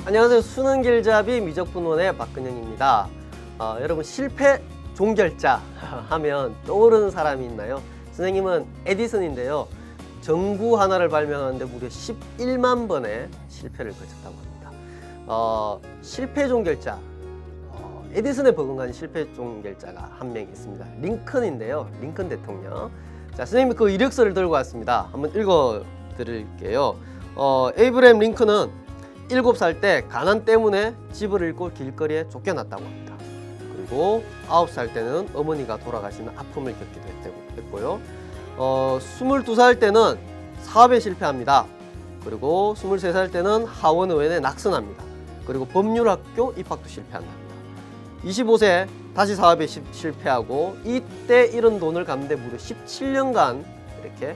안녕하세요. 수능길잡이 미적분원의 박근영입니다. 여러분 실패 종결자 하면 떠오르는 사람이 있나요? 선생님은 에디슨인데요. 전구 하나를 발명하는데 무려 11만 번의 실패를 거쳤다고 합니다. 실패 종결자, 에디슨에 버금가는 실패 종결자가 한 명 있습니다. 링컨인데요. 링컨 대통령. 자, 선생님이 그 이력서를 들고 왔습니다. 한번 읽어 드릴게요. 에이브레임 링컨은 7살 때 가난 때문에 집을 잃고 길거리에 쫓겨났다고 합니다. 그리고 9살 때는 어머니가 돌아가시는 아픔을 겪기도 했고요. 22살 때는 사업에 실패합니다. 그리고 23살 때는 하원의원에 낙선합니다. 그리고 법률학교 입학도 실패한답니다. 25세 다시 사업에 실패하고 이때 잃은 돈을 갚는데 무려 17년간 이렇게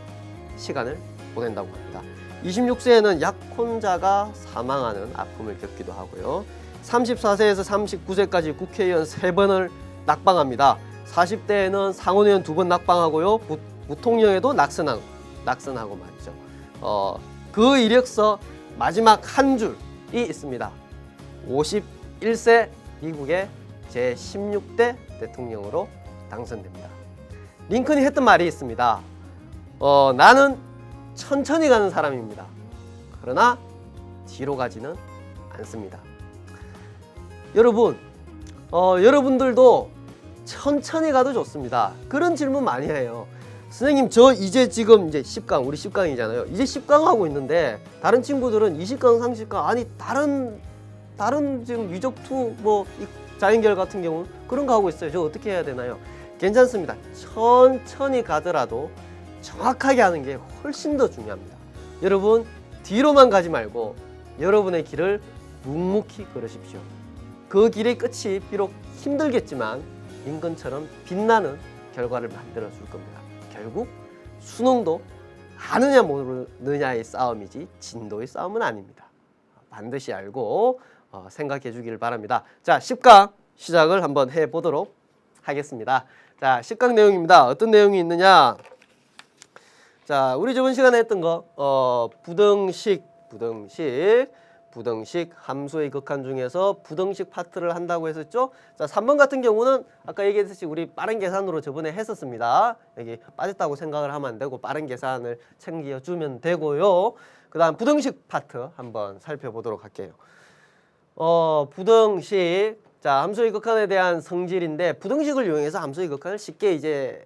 시간을 보낸다고 합니다. 26세에는 약혼자가 사망하는 아픔을 겪기도 하고요. 34세에서 39세까지 국회의원 3번을 낙방합니다. 40대에는 상원의원 2번 낙방하고요. 부통령에도 낙선하고 말이죠. 그 이력서 마지막 한 줄이 있습니다. 51세 미국의 제16대 대통령으로 당선됩니다. 링컨이 했던 말이 있습니다. 나는 천천히 가는 사람입니다. 그러나 뒤로 가지는 않습니다. 여러분, 여러분들도 천천히 가도 좋습니다. 그런 질문 많이 해요. 선생님, 저 이제 지금 10강, 우리 10강이잖아요. 이제 10강 하고 있는데 다른 친구들은 20강, 30강, 아니 다른 지금 위적2 뭐 자연계열 같은 경우는 그런 거 하고 있어요. 저 어떻게 해야 되나요? 괜찮습니다. 천천히 가더라도 정확하게 하는 게 훨씬 더 중요합니다. 여러분, 뒤로만 가지 말고 여러분의 길을 묵묵히 걸으십시오. 그 길의 끝이 비록 힘들겠지만 링컨처럼 빛나는 결과를 만들어 줄 겁니다. 결국 수능도 아느냐 모르느냐의 싸움이지 진도의 싸움은 아닙니다. 반드시 알고 생각해 주기를 바랍니다. 자, 10강 시작을 한번 해보도록 하겠습니다. 자, 10강 내용입니다. 어떤 내용이 있느냐? 자, 우리 저번 시간에 했던 거 부등식 함수의 극한 중에서 부등식 파트를 한다고 했었죠. 자, 3번 같은 경우는 아까 얘기했듯이 우리 빠른 계산으로 저번에 했었습니다. 여기 빠졌다고 생각을 하면 안 되고 빠른 계산을 챙겨주면 되고요. 그 다음 부등식 파트 한번 살펴보도록 할게요. 부등식, 자, 함수의 극한에 대한 성질인데 부등식을 이용해서 함수의 극한을 쉽게 이제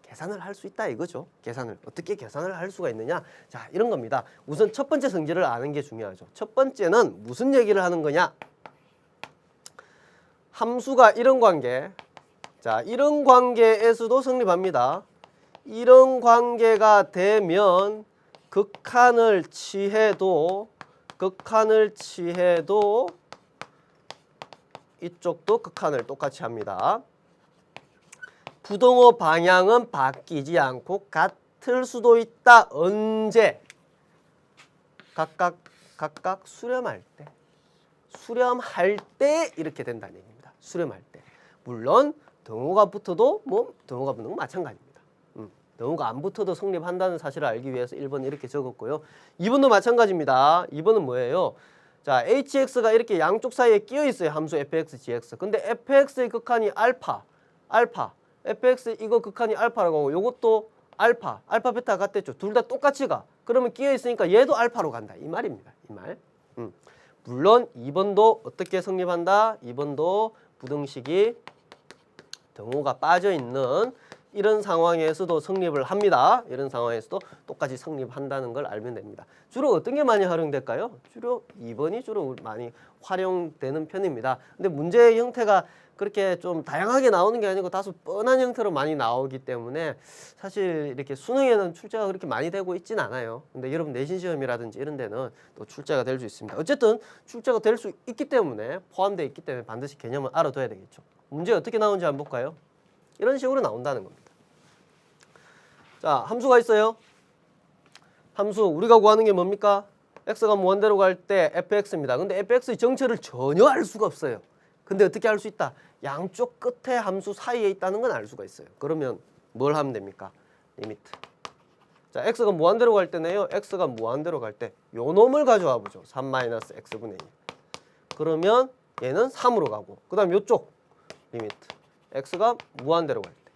계산을 할 수 있다 이거죠. 계산을 어떻게 계산을 할 수가 있느냐? 자, 이런 겁니다. 우선 첫 번째 성질을 아는 게 중요하죠. 첫 번째는 무슨 얘기를 하는 거냐? 함수가 이런 관계, 자, 이런 관계에서도 성립합니다. 이런 관계가 되면 극한을 취해도 이쪽도 극한을 똑같이 합니다. 부등호 방향은 바뀌지 않고 같을 수도 있다. 언제? 각각 수렴할 때 이렇게 된다는 얘기입니다. 수렴할 때. 물론 등호가 붙어도 등호가 붙는 건 마찬가지입니다. 등호가 안 붙어도 성립한다는 사실을 알기 위해서 1번 이렇게 적었고요. 2번도 마찬가지입니다. 2번은 뭐예요? 자, hx가 이렇게 양쪽 사이에 끼어 있어요. 함수 fx, gx. 근데 fx의 극한이 알파. fx 이거 극한이 알파라고 하고 요것도 알파, 베타 같댔죠. 둘 다 똑같이 가. 그러면 끼어 있으니까 얘도 알파로 간다. 이 말입니다. 이 말. 물론 2번도 어떻게 성립한다? 2번도 부등식이 등호가 빠져 있는 이런 상황에서도 성립을 합니다. 이런 상황에서도 똑같이 성립한다는 걸 알면 됩니다. 주로 어떤 게 많이 활용될까요? 주로 2번이 주로 많이 활용되는 편입니다. 근데 문제의 형태가 그렇게 좀 다양하게 나오는 게 아니고 다소 뻔한 형태로 많이 나오기 때문에 사실 이렇게 수능에는 출제가 그렇게 많이 되고 있진 않아요. 근데 여러분 내신 시험이라든지 이런 데는 또 출제가 될 수 있습니다. 어쨌든 출제가 될 수 있기 때문에 포함되어 있기 때문에 반드시 개념을 알아둬야 되겠죠. 문제 어떻게 나오는지 한번 볼까요? 이런 식으로 나온다는 겁니다. 자, 함수가 있어요. 함수 우리가 구하는 게 뭡니까? x가 무한대로 갈 때 fx입니다. 근데 fx의 정체를 전혀 알 수가 없어요. 근데 어떻게 알 수 있다? 양쪽 끝에 함수 사이에 있다는 건 알 수가 있어요. 그러면 뭘 하면 됩니까? 리미트. 자, x가 무한대로 갈 때네요. x가 무한대로 갈 때 요 놈을 가져와 보죠. 3-x분의 1. 그러면 얘는 3으로 가고 그 다음 요쪽 리미트 x가 무한대로 갈 때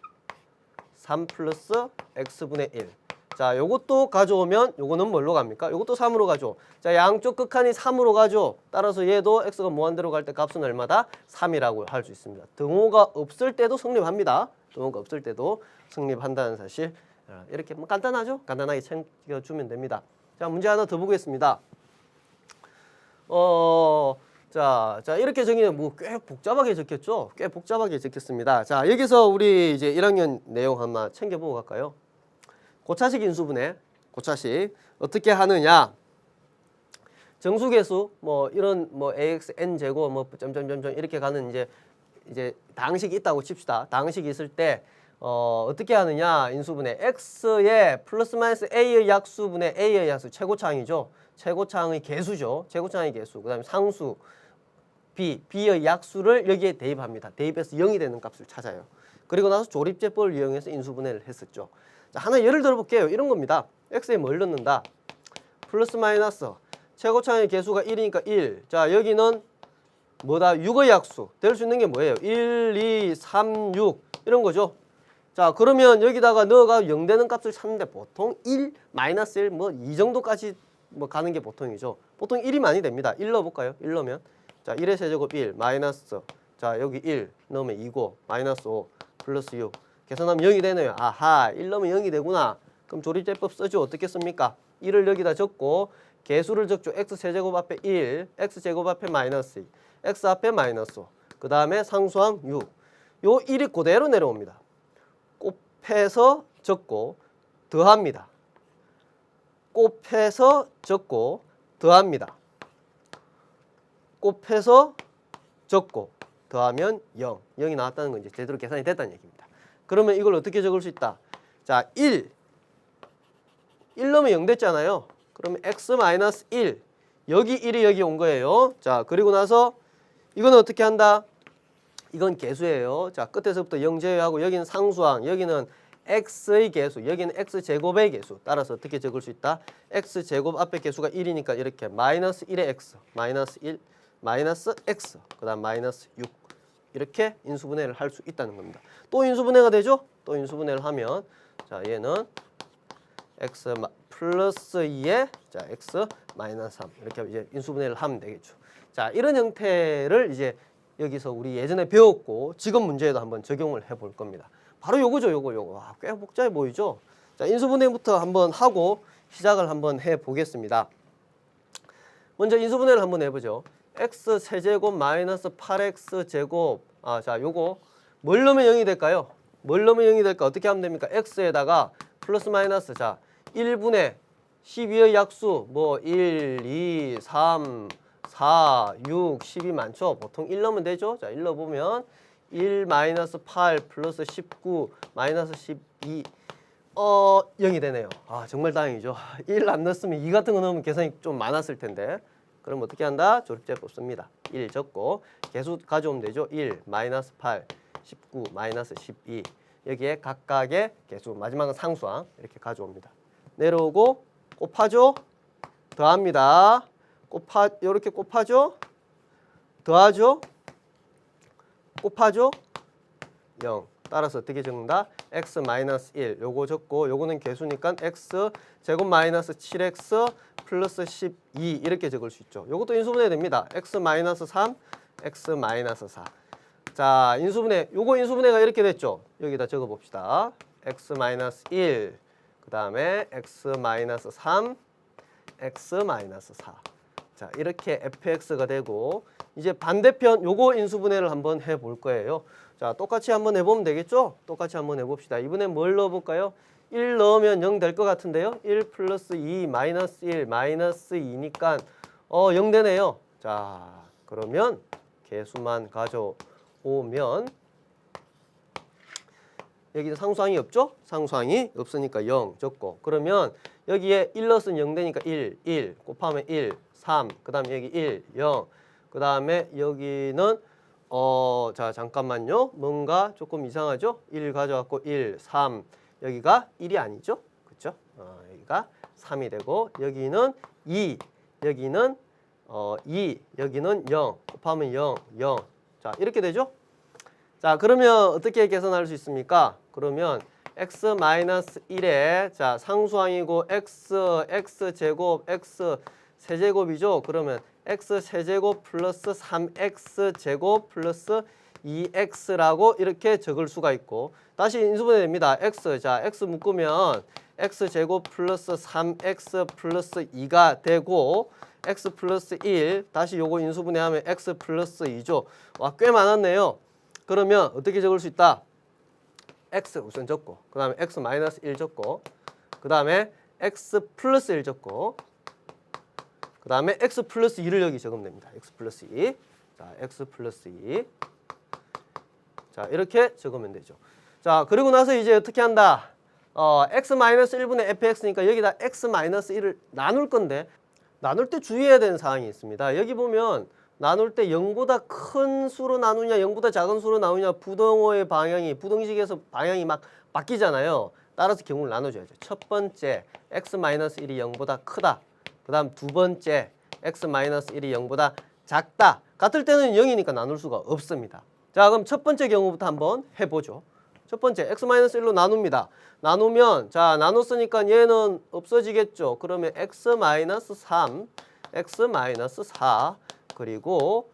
3 플러스 x분의 1. 자, 요것도 가져오면 요거는 뭘로 갑니까? 요것도 3으로 가죠. 자, 양쪽 극한이 3으로 가죠. 따라서 얘도 x가 무한대로 갈 때 값은 얼마다? 3이라고 할 수 있습니다. 등호가 없을 때도 성립합니다. 등호가 없을 때도 성립한다는 사실. 이렇게 뭐 간단하죠? 간단하게 챙겨주면 됩니다. 자, 문제 하나 더 보겠습니다. 자, 이렇게 정의는 뭐 꽤 복잡하게 적혔죠? 꽤 복잡하게 적혔습니다. 자, 여기서 우리 이제 1학년 내용 하나 챙겨보고 갈까요? 고차식 인수분해, 고차식 어떻게 하느냐? 정수계수 뭐 이런 뭐 ax n 제곱 뭐 점점점점 이렇게 가는 이제 다항식이 있다고 칩시다. 다항식이 있을 때 어떻게 하느냐? 인수분해 x의 플러스 마이너스 a의 약수분의 a의 약수 최고차항이죠. 최고차항의 개수죠. 최고차항의 개수. 그다음에 상수 b의 약수를 여기에 대입합니다. 대입해서 0이 되는 값을 찾아요. 그리고 나서 조립제법을 이용해서 인수분해를 했었죠. 자, 하나 예를 들어볼게요. 이런 겁니다. x에 뭘 넣는다? 플러스 마이너스 최고차항의 개수가 1이니까 1. 자, 여기는 뭐다? 6의 약수. 될 수 있는 게 뭐예요? 1, 2, 3, 6 이런 거죠. 자, 그러면 여기다가 넣어가 0 되는 값을 찾는데 보통 1, 마이너스 1 뭐 이 정도까지 뭐 가는 게 보통이죠. 보통 1이 많이 됩니다. 1 넣어볼까요? 1 넣으면 자, 1의 세제곱 1 마이너스 자, 여기 1 넣으면 2고 마이너스 5 플러스 6 계산하면 0이 되네요. 아하, 1 넣으면 0이 되구나. 그럼 조립제법 쓰죠. 어떻게 씁니까? 1을 여기다 적고 개수를 적죠. x세제곱 앞에 1, x제곱 앞에 마이너스 2, x 앞에 마이너스 5. 그 다음에 상수항 6. 요 1이 그대로 내려옵니다. 곱해서 적고 더합니다. 곱해서 적고 더합니다. 곱해서 적고 더하면 0. 0이 나왔다는 건 이제 제대로 계산이 됐다는 얘기입니다. 그러면 이걸 어떻게 적을 수 있다? 자, 1 넣으면 0 됐잖아요. 그러면 x-1 여기 1이 여기 온 거예요. 자, 그리고 나서 이거는 어떻게 한다? 이건 개수예요. 자, 끝에서부터 0 제외하고 여기는 상수항, 여기는 x의 개수, 여기는 x제곱의 개수. 따라서 어떻게 적을 수 있다? x제곱 앞에 개수가 1이니까 이렇게 마이너스 1의 x, 마이너스 1, 마이너스 x, 그 다음 마이너스 6 이렇게 인수분해를 할 수 있다는 겁니다. 또 인수분해가 되죠? 또 인수분해를 하면 자, 얘는 x 플러스 2에 자, x 마이너스 3 이렇게 이제 인수분해를 하면 되겠죠. 자, 이런 형태를 이제 여기서 우리 예전에 배웠고 지금 문제에도 한번 적용을 해볼 겁니다. 바로 요거죠, 요거. 와, 꽤 복잡해 보이죠? 자, 인수분해부터 한번 하고 시작을 한번 해 보겠습니다. 먼저 인수분해를 한번 해보죠. x 세제곱 마이너스 8x 제곱. 자, 요거 뭘 넣으면 0이 될까요? 뭘 넣으면 0이 될까? 어떻게 하면 됩니까? x에다가 플러스 마이너스 자, 1분의 12의 약수 뭐 1, 2, 3, 4, 6, 10이 많죠? 보통 1 넣으면 되죠? 자, 1 넣어보면 1 마이너스 8 플러스 19 마이너스 12 0이 되네요. 정말 다행이죠. 1 안 넣었으면 2 같은 거 넣으면 계산이 좀 많았을 텐데. 그럼 어떻게 한다? 조립제법 씁니다. 1 적고 개수 가져오면 되죠. 1 마이너스 8 19 마이너스 12 여기에 각각의 개수 마지막은 상수항 이렇게 가져옵니다. 내려오고 곱하죠. 더합니다. 이렇게 곱하죠. 더하죠. 곱하죠. 0. 따라서 어떻게 적는다? x 마이너스 1 요거 적고 요거는 개수니까 x 제곱 마이너스 7x 플러스 12 이렇게 적을 수 있죠. 요것도 인수분해 됩니다. x 마이너스 3 x 마이너스 4. 자, 인수분해 요거 인수분해가 이렇게 됐죠. 여기다 적어 봅시다. x 마이너스 1 그 다음에 x 마이너스 3 x 마이너스 4. 자, 이렇게 fx가 되고 이제 반대편 요거 인수분해를 한번 해볼 거예요. 자, 똑같이 한번 해보면 되겠죠? 똑같이 한번 해봅시다. 이번엔 뭘 넣어볼까요? 1 넣으면 0 될 것 같은데요. 1 플러스 2 마이너스 1 마이너스 2니까 0 되네요. 자, 그러면 개수만 가져오면 여기는 상수항이 없죠? 상수항이 없으니까 0 적고 그러면 여기에 1 넣었으면 0 되니까 1 곱하면 1 3 그 다음에 여기 1 0 그 다음에 여기는 자, 잠깐만요. 뭔가 조금 이상하죠? 1 가져왔고 1 3 여기가 1이 아니죠? 그렇죠? 여기가 3이 되고 여기는 2 여기는 2 여기는 0 곱하면 0 0 자 이렇게 되죠. 자 그러면 어떻게 계산할 수 있습니까? 그러면 x-1에 자 상수항이고 x 제곱 x 세제곱이죠. 그러면 x 세제곱 플러스 3x 제곱 플러스 2x라고 이렇게 적을 수가 있고 다시 인수분해 됩니다. x 자 x 묶으면 x 제곱 플러스 3x 플러스 2가 되고 x 플러스 1 다시 요거 인수분해하면 x 플러스 2죠. 와 꽤 많았네요. 그러면 어떻게 적을 수 있다? x 우선 적고 그 다음에 x 마이너스 1 적고 그 다음에 x 플러스 1 적고 그 다음에 x 플러스 2를 여기 적으면 됩니다. x 플러스 2 자 x 플러스 2 자 이렇게 적으면 되죠. 자 그리고 나서 이제 어떻게 한다? x 마이너스 1분의 fx니까 여기다 x 마이너스 1을 나눌 건데 나눌 때 주의해야 되는 사항이 있습니다. 여기 보면 나눌 때 0보다 큰 수로 나누냐 0보다 작은 수로 나누냐 부등호의 방향이 부등식에서 방향이 막 바뀌잖아요. 따라서 경우를 나눠줘야죠. 첫 번째 x-1이 0보다 크다. 그 다음 두 번째 x-1이 0보다 작다. 같을 때는 0이니까 나눌 수가 없습니다. 자 그럼 첫 번째 경우부터 한번 해보죠. 첫 번째 x-1로 나눕니다. 나누면 자 나눴으니까 얘는 없어지겠죠. 그러면 x-3 x-4 그리고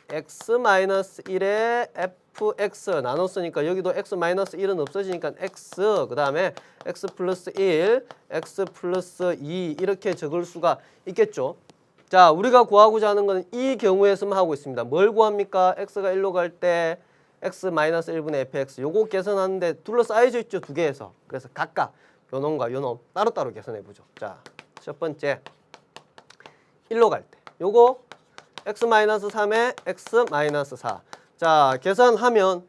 x-1에 fx 나눴으니까 여기도 x-1은 없어지니까 x 그 다음에 x 플러스 1 x 플러스 2 이렇게 적을 수가 있겠죠. 자 우리가 구하고자 하는 것은 이 경우에서만 하고 있습니다. 뭘 구합니까? x가 1로 갈 때 x-1분의 fx 요거 계산하는데 둘러싸여져 있죠. 두 개에서. 그래서 각각 요놈과 요놈 따로따로 계산해 보죠. 자 첫 번째 1로 갈 때 요거 x-3에 x-4 자 계산하면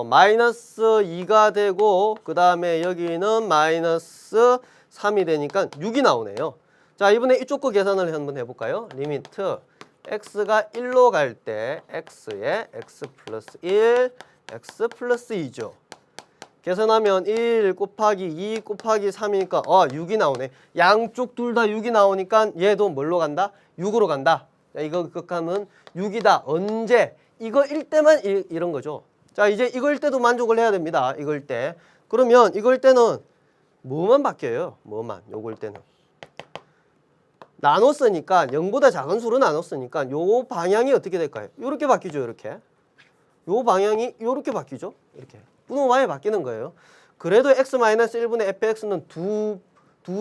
마이너스 2가 되고 그 다음에 여기는 마이너스 3이 되니까 6이 나오네요. 자 이번에 이쪽 거 계산을 한번 해볼까요? 리미트 x가 1로 갈 때 x에 x 플러스 1 x 플러스 2죠. 계산하면 1 곱하기 2 곱하기 3이니까 6이 나오네. 양쪽 둘 다 6이 나오니까 얘도 뭘로 간다? 6으로 간다. 자, 이거 극하면 6이다. 언제? 이거일 때만 이런 거죠. 자 이제 이거일 때도 만족을 해야 됩니다. 이거일 때. 그러면 이거일 때는 뭐만 바뀌어요? 뭐만 요거일 때는. 나눴으니까 0보다 작은 수로 나눴으니까 요 방향이 어떻게 될까요? 요렇게 바뀌죠. 이렇게. 요 방향이 요렇게 바뀌죠. 이렇게. 분호와에 바뀌는 거예요. 그래도 x-1분의 fx는 두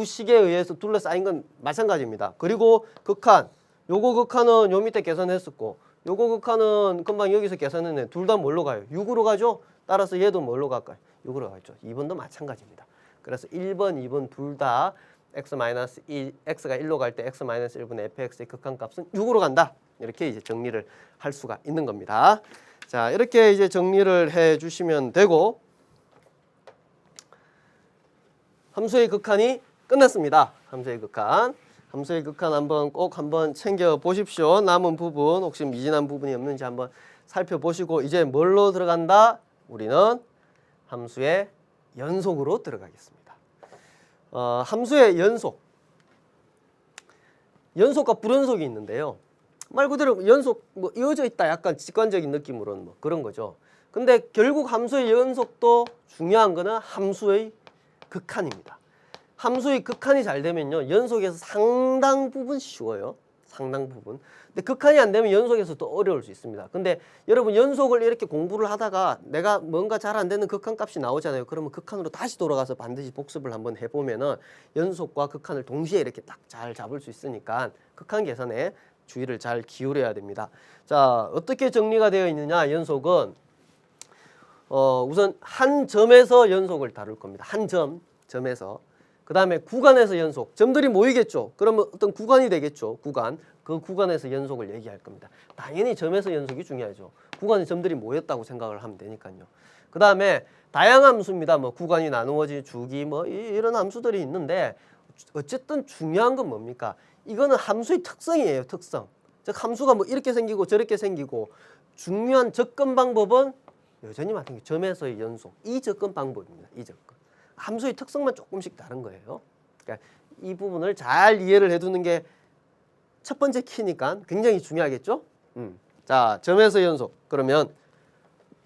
식에 의해서 둘러싸인 건 마찬가지입니다. 그리고 극한. 요거 극한은 요 밑에 계산했었고 요거 극한은 금방 여기서 계산했네. 둘 다 뭘로 가요? 6으로 가죠? 따라서 얘도 뭘로 갈까요? 6으로 가죠. 2번도 마찬가지입니다. 그래서 1번, 2번 둘 다 x가 1로 갈 때 x-1분의 fx의 극한값은 6으로 간다. 이렇게 이제 정리를 할 수가 있는 겁니다. 자, 이렇게 이제 정리를 해 주시면 되고 함수의 극한이 끝났습니다. 함수의 극한. 함수의 극한 꼭 한번 챙겨 보십시오. 남은 부분 혹시 미진한 부분이 없는지 한번 살펴보시고 이제 뭘로 들어간다? 우리는 함수의 연속으로 들어가겠습니다. 함수의 연속과 불연속이 있는데요. 말 그대로 연속 뭐 이어져 있다 약간 직관적인 느낌으로는 뭐 그런 거죠. 근데 결국 함수의 연속도 중요한 거는 함수의 극한입니다. 함수의 극한이 잘 되면요 연속에서 상당 부분 쉬워요. 상당 부분. 근데 극한이 안 되면 연속에서 또 어려울 수 있습니다. 근데 여러분 연속을 이렇게 공부를 하다가 내가 뭔가 잘 안 되는 극한 값이 나오잖아요. 그러면 극한으로 다시 돌아가서 반드시 복습을 한번 해보면은 연속과 극한을 동시에 이렇게 딱 잘 잡을 수 있으니까 극한 계산에 주의를 잘 기울여야 됩니다. 자, 어떻게 정리가 되어 있느냐? 연속은 우선 한 점에서 연속을 다룰 겁니다. 한 점에서. 그 다음에 구간에서 연속. 점들이 모이겠죠. 그러면 어떤 구간이 되겠죠. 구간. 그 구간에서 연속을 얘기할 겁니다. 당연히 점에서 연속이 중요하죠. 구간에 점들이 모였다고 생각을 하면 되니까요. 그 다음에 다양한 함수입니다. 뭐 구간이 나누어진 주기 뭐 이런 함수들이 있는데 어쨌든 중요한 건 뭡니까? 이거는 함수의 특성이에요. 특성. 즉 함수가 뭐 이렇게 생기고 저렇게 생기고 중요한 접근 방법은 여전히 마찬가지 점에서의 연속. 이 접근 방법입니다. 이 접근. 함수의 특성만 조금씩 다른 거예요. 그러니까 이 부분을 잘 이해를 해두는 게 첫 번째 키니까 굉장히 중요하겠죠? 자, 점에서 연속. 그러면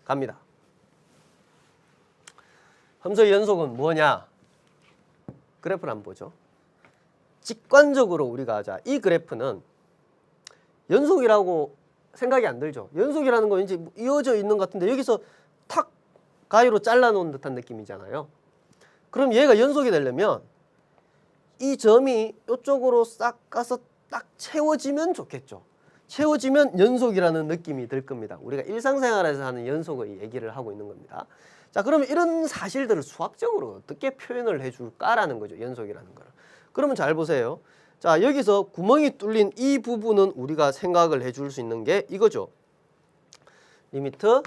갑니다. 함수의 연속은 뭐냐? 그래프를 한번 보죠. 직관적으로 우리가 이 그래프는 연속이라고 생각이 안 들죠. 연속이라는 건 왠지 이어져 있는 것 같은데 여기서 탁 가위로 잘라놓은 듯한 느낌이잖아요. 그럼 얘가 연속이 되려면 이 점이 이쪽으로 싹 가서 딱 채워지면 좋겠죠. 채워지면 연속이라는 느낌이 들 겁니다. 우리가 일상생활에서 하는 연속의 얘기를 하고 있는 겁니다. 자, 그러면 이런 사실들을 수학적으로 어떻게 표현을 해줄까라는 거죠. 연속이라는 거를. 그러면 잘 보세요. 자, 여기서 구멍이 뚫린 이 부분은 우리가 생각을 해줄 수 있는 게 이거죠. 리미트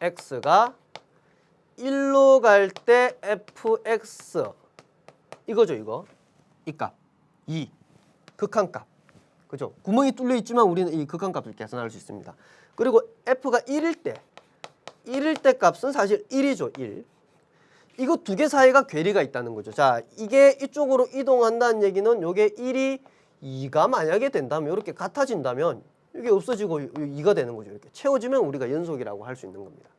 x가 1로 갈 때 fx 이거죠. 이거 이 값 2 극한값 그죠? 구멍이 뚫려 있지만 우리는 이 극한값을 계산할 수 있습니다. 그리고 f가 1일 때 값은 사실 1이죠. 1. 이거 두 개 사이가 괴리가 있다는 거죠. 자, 이게 이쪽으로 이동한다는 얘기는 요게 1이 2가 만약에 된다면 이렇게 같아진다면 이게 없어지고 2가 되는 거죠. 이렇게 채워지면 우리가 연속이라고 할 수 있는 겁니다.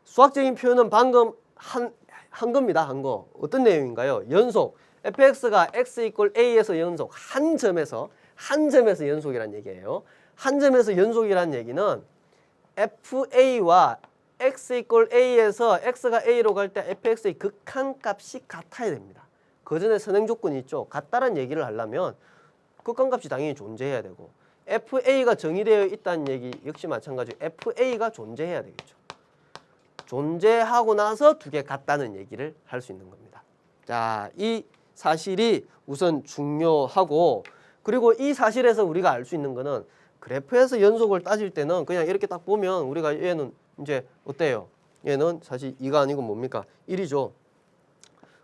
수학적인 표현은 방금 한 겁니다. 한 거. 어떤 내용인가요? 연속. fx가 x = a에서 연속. 한 점에서 연속이란 얘기예요. 한 점에서 연속이란 얘기는 fa와 x = a에서 x가 a로 갈 때 fx의 극한값이 같아야 됩니다. 그 전에 선행 조건이 있죠. 같다는 얘기를 하려면 극한값이 당연히 존재해야 되고 fa가 정의되어 있다는 얘기 역시 마찬가지로 fa가 존재해야 되겠죠. 존재하고 나서 두 개 같다는 얘기를 할 수 있는 겁니다. 자, 이 사실이 우선 중요하고 그리고 이 사실에서 우리가 알 수 있는 거는 그래프에서 연속을 따질 때는 그냥 이렇게 딱 보면 우리가 얘는 이제 어때요? 얘는 사실 2가 아니고 뭡니까? 1이죠.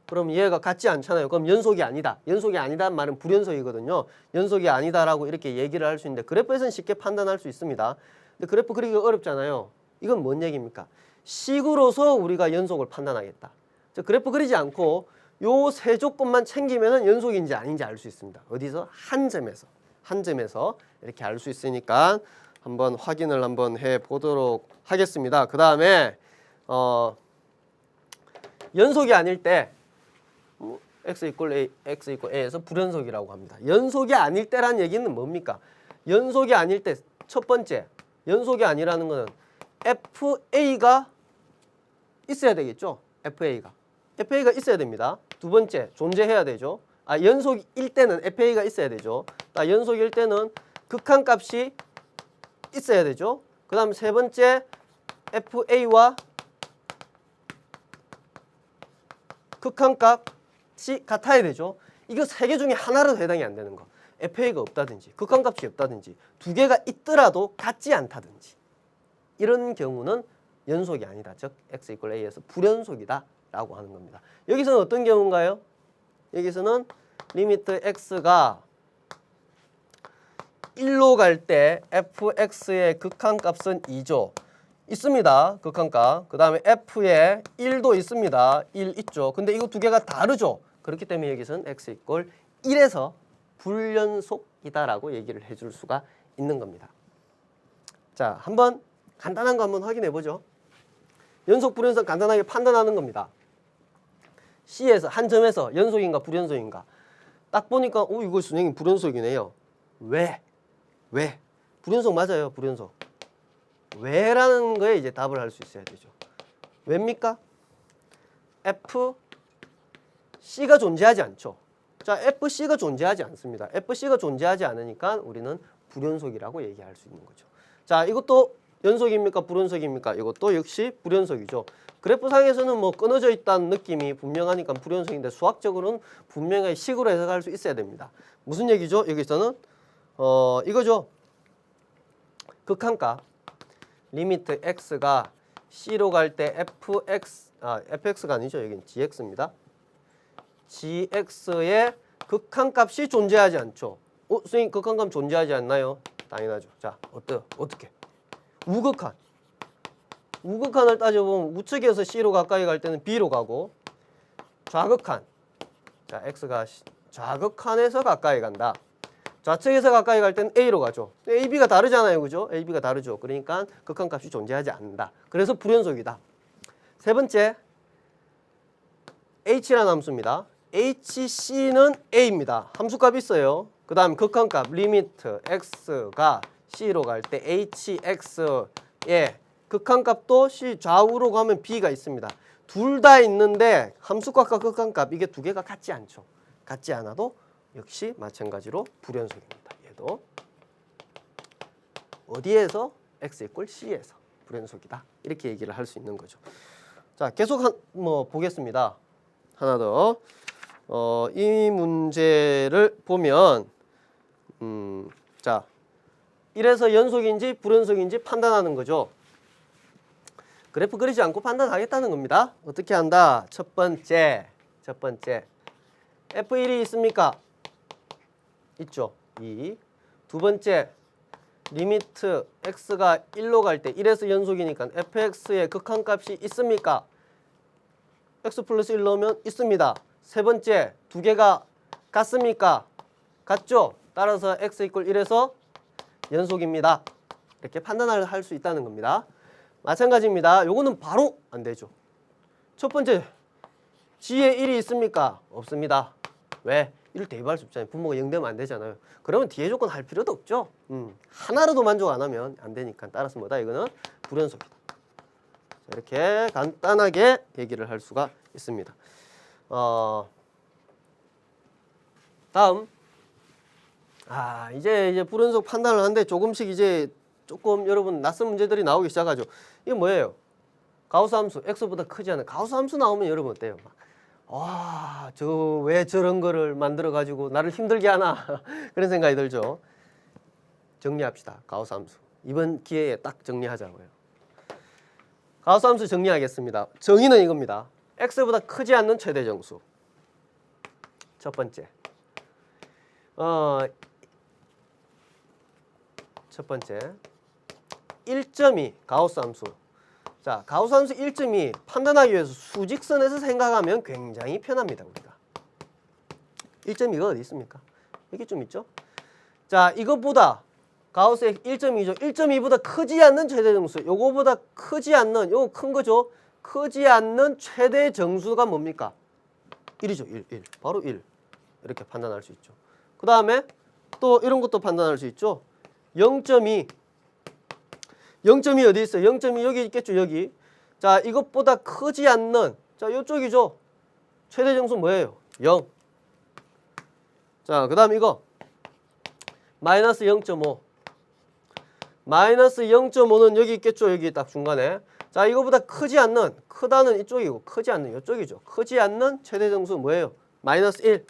그럼 얘가 같지 않잖아요. 그럼 연속이 아니다. 연속이 아니다는 말은 불연속이거든요. 연속이 아니다라고 이렇게 얘기를 할 수 있는데 그래프에서는 쉽게 판단할 수 있습니다. 근데 그래프 그리기가 어렵잖아요. 이건 뭔 얘기입니까? 식으로서 우리가 연속을 판단하겠다. 저 그래프 그리지 않고 요 세 조건만 챙기면은 연속인지 아닌지 알 수 있습니다. 어디서? 한 점에서 이렇게 알 수 있으니까 한번 확인을 한번 해 보도록 하겠습니다. 그 다음에 연속이 아닐 때 x = a에서 불연속이라고 합니다. 연속이 아닐 때란 얘기는 뭡니까? 연속이 아닐 때 첫 번째 연속이 아니라는 거는 FA가 있어야 되겠죠. FA가 있어야 됩니다. 두 번째 존재해야 되죠. 연속일 때는 FA가 있어야 되죠. 연속일 때는 극한값이 있어야 되죠. 그 다음 세 번째 FA와 극한값이 같아야 되죠. 이거 세 개 중에 하나라도 해당이 안 되는 거. FA가 없다든지 극한값이 없다든지 두 개가 있더라도 같지 않다든지 이런 경우는 연속이 아니다. 즉 x = a에서 불연속이다 라고 하는 겁니다. 여기서는 어떤 경우인가요? 여기서는 리미트 x가 1로 갈 때 fx의 극한값은 2죠. 있습니다. 극한값. 그 다음에 f에 1도 있습니다. 1 있죠. 근데 이거 두 개가 다르죠. 그렇기 때문에 여기서는 x = 1에서 불연속이다라고 얘기를 해줄 수가 있는 겁니다. 자, 한번 간단한 거 한번 확인해 보죠. 연속 불연속 간단하게 판단하는 겁니다. C에서 한 점에서 연속인가 불연속인가 딱 보니까 이거 선생님 불연속이네요. 왜? 불연속 맞아요. 불연속. 왜라는 거에 이제 답을 할 수 있어야 되죠. 왜입니까? FC가 존재하지 않죠. 자, FC가 존재하지 않습니다. FC가 존재하지 않으니까 우리는 불연속이라고 얘기할 수 있는 거죠. 자, 이것도 연속입니까? 불연속입니까? 이것도 역시 불연속이죠. 그래프상에서는 뭐 끊어져 있다는 느낌이 분명하니까 불연속인데 수학적으로는 분명히 식으로 해석할 수 있어야 됩니다. 무슨 얘기죠? 여기서는 이거죠. 극한값 리미트 x가 c로 갈 때 fx가 아니죠. 여기는 gx입니다. gx의 극한값이 존재하지 않죠. 선생님 극한값 존재하지 않나요? 당연하죠. 자, 어떻게? 우극한을 따져보면 우측에서 C로 가까이 갈 때는 B로 가고 좌극한 자, X가 좌극한에서 가까이 간다. 좌측에서 가까이 갈 때는 A로 가죠. A, B가 다르잖아요. 그죠? A, B가 다르죠. 그러니까 극한값이 존재하지 않는다. 그래서 불연속이다. 세 번째, H라는 함수입니다. HC는 A입니다. 함수값 있어요. 그 다음 극한값 리미트 X가 C로 갈 때 HX의 극한값도 C 좌우로 가면 B가 있습니다. 둘 다 있는데 함수값과 극한값 이게 두 개가 같지 않죠. 같지 않아도 역시 마찬가지로 불연속입니다. 얘도 어디에서 X = C에서 불연속이다. 이렇게 얘기를 할 수 있는 거죠. 자, 계속 보겠습니다. 하나 더. 이 문제를 보면 자, 이래서 연속인지 불연속인지 판단하는 거죠. 그래프 그리지 않고 판단하겠다는 겁니다. 어떻게 한다? 첫 번째 F1이 있습니까? 있죠. 2. 두 번째, 리미트 x가 1로 갈 때 1에서 연속이니까 fx의 극한값이 있습니까? x 플러스 1 넣으면 있습니다. 세 번째, 두 개가 같습니까? 같죠? 따라서 x = 1에서 연속입니다. 이렇게 판단을 할 수 있다는 겁니다. 마찬가지입니다. 요거는 바로 안 되죠. 첫 번째, g에 1이 있습니까? 없습니다. 왜? 1을 대입할 수 없잖아요. 분모가 0 되면 안 되잖아요. 그러면 뒤에 조건 할 필요도 없죠. 하나로도 만족 안 하면 안 되니까. 따라서 뭐다? 이거는 불연속이다. 이렇게 간단하게 얘기를 할 수가 있습니다. 다음. 이제 불연속 판단을 하는데 조금씩 이제 조금 여러분 낯선 문제들이 나오기 시작하죠. 이게 뭐예요? 가우스 함수, x보다 크지 않은 가우스 함수 나오면 여러분 어때요? 저 왜 저런 거를 만들어 가지고 나를 힘들게 하나 그런 생각이 들죠. 정리합시다. 가우스 함수. 이번 기회에 딱 정리하자고요. 가우스 함수 정리하겠습니다. 정의는 이겁니다. x보다 크지 않는 최대 정수. 첫 번째. 첫 번째. 1.2 가우스 함수. 자, 가우스 함수 1.2 판단하기 위해서 수직선에서 생각하면 굉장히 편합니다. 우리가 1.2가 어디 있습니까? 여기 좀 있죠? 자, 이것보다 가우스의 1.2죠. 1.2보다 크지 않는 최대 정수. 요거보다 크지 않는, 요거 큰 거죠. 크지 않는 최대 정수가 뭡니까? 1이죠. 1. 바로 1. 이렇게 판단할 수 있죠. 그 다음에 또 이런 것도 판단할 수 있죠. 0.2 어디 있어요? 0.2 여기 있겠죠, 여기. 자, 이것보다 크지 않는, 자, 요쪽이죠. 최대 정수 뭐예요? 0. 자, 그 다음 이거. 마이너스 0.5. 마이너스 0.5는 여기 있겠죠, 여기 딱 중간에. 자, 이거보다 크지 않는, 크다는 이쪽이고, 크지 않는 이쪽이죠. 크지 않는 최대 정수 뭐예요? 마이너스 1.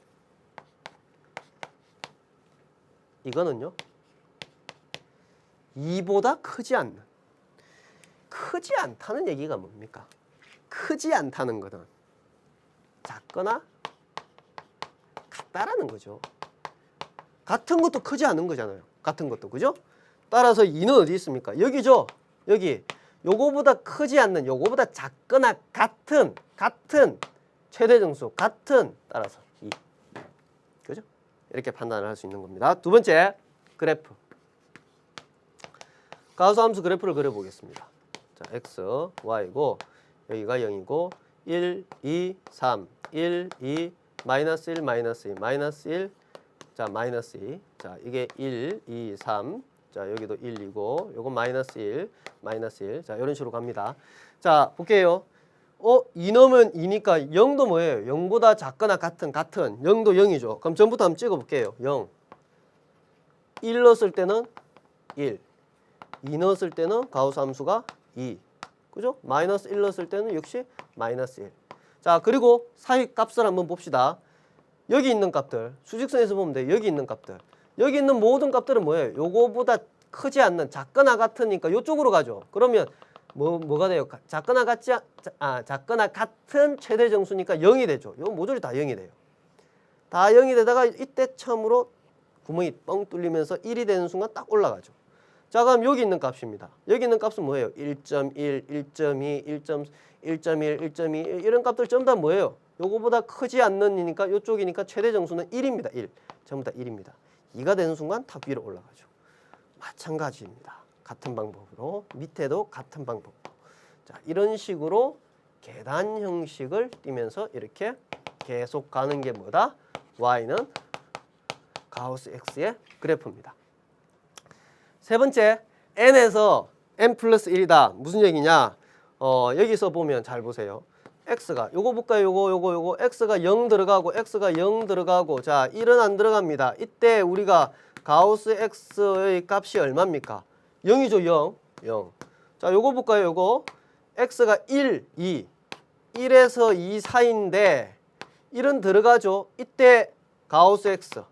이거는요. 2보다 크지 않는. 크지 않다는 얘기가 뭡니까? 크지 않다는 것은 작거나 같다라는 거죠. 같은 것도 크지 않은 거잖아요. 같은 것도. 그죠? 따라서 2는 어디 있습니까? 여기죠. 여기. 요거보다 크지 않는, 요거보다 작거나 같은 최대 정수, 같은 따라서 2. 그죠? 이렇게 판단을 할 수 있는 겁니다. 두 번째, 그래프. 가우스 함수 그래프를 그려보겠습니다. 자, x, y고 여기가 0이고 1, 2, 3, 1, 2, 마이너스 1, 마이너스 2, 마이너스 1, 자, 마이너스 2. 자, 이게 1, 2, 3. 자, 여기도 1이고 요건 마이너스 1, 마이너스 1. 자, 이런 식으로 갑니다. 자, 볼게요. 2 넣으면 2니까 0도 뭐예요? 0보다 작거나 같은 0도 0이죠. 그럼 전부터 한번 찍어볼게요. 0. 1 넣었을 때는 1. 2 넣었을 때는 가우스 함수가 2. 그죠? 마이너스 1 넣었을 때는 역시 마이너스 1. 자, 그리고 사이 값을 한번 봅시다. 여기 있는 값들, 수직선에서 보면 돼요. 여기 있는 값들. 여기 있는 모든 값들은 뭐예요? 요거보다 크지 않는, 작거나 같으니까 요쪽으로 가죠. 그러면 뭐가 돼요? 작거나 같은 최대 정수니까 0이 되죠. 요 모조리 다 0이 돼요. 다 0이 되다가 이때 처음으로 구멍이 뻥 뚫리면서 1이 되는 순간 딱 올라가죠. 자, 그럼 여기 있는 값입니다. 여기 있는 값은 뭐예요? 1.1, 1.2, 1.1, 1.2 이런 값들 전부 다 뭐예요? 요거보다 크지 않는 이니까 요쪽이니까 최대 정수는 1입니다. 1. 전부 다 1입니다. 2가 되는 순간 탑 위로 올라가죠. 마찬가지입니다. 같은 방법으로 밑에도 같은 방법으로 자 이런 식으로 계단 형식을 띄면서 이렇게 계속 가는 게 뭐다? y는 가우스 x의 그래프입니다. 세 번째 n에서 n 플러스 1이다. 무슨 얘기냐? 여기서 보면 잘 보세요. x가 요거 볼까요? 요거 x가 0 들어가고 x가 0 들어가고 자 1은 안 들어갑니다. 이때 우리가 가우스 x의 값이 얼마입니까? 0이죠. 0. 자 요거 볼까요? 요거 x가 1, 2 1에서 2 사이인데 1은 들어가죠. 이때 가우스 x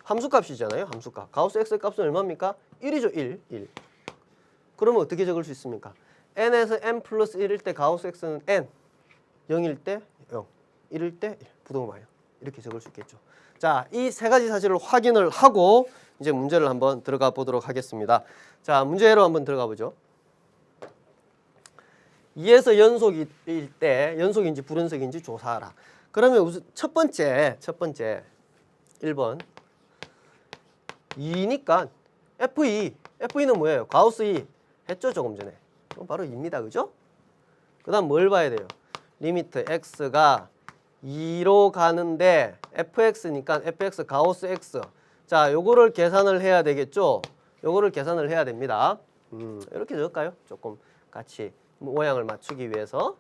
함수값이잖아요. 함수값. 가우스 x의 값은 얼마입니까? 1이죠. 1. 그러면 어떻게 적을 수 있습니까? n에서 n 플러스 1일 때 가우스 x는 n 0일 때 0 1일 때 1 부동마요. 이렇게 적을 수 있겠죠. 자, 이 세 가지 사실을 확인을 하고 이제 문제를 한번 들어가 보도록 하겠습니다. 자, 문제로 한번 들어가 보죠. 2에서 연속일 때 연속인지 불연속인지 조사하라. 그러면 우선 첫 번째 1번 2니까 FE는 뭐예요? 가우스 2 했죠 조금 전에. 그럼 바로 2입니다. 그죠? 그 다음 뭘 봐야 돼요? 리미트 x가 2로 가는데 fx니까 fx 가우스 x 자 요거를 계산을 해야 되겠죠? 요거를 계산을 해야 됩니다. 이렇게 적을까요? 조금 같이 모양을 맞추기 위해서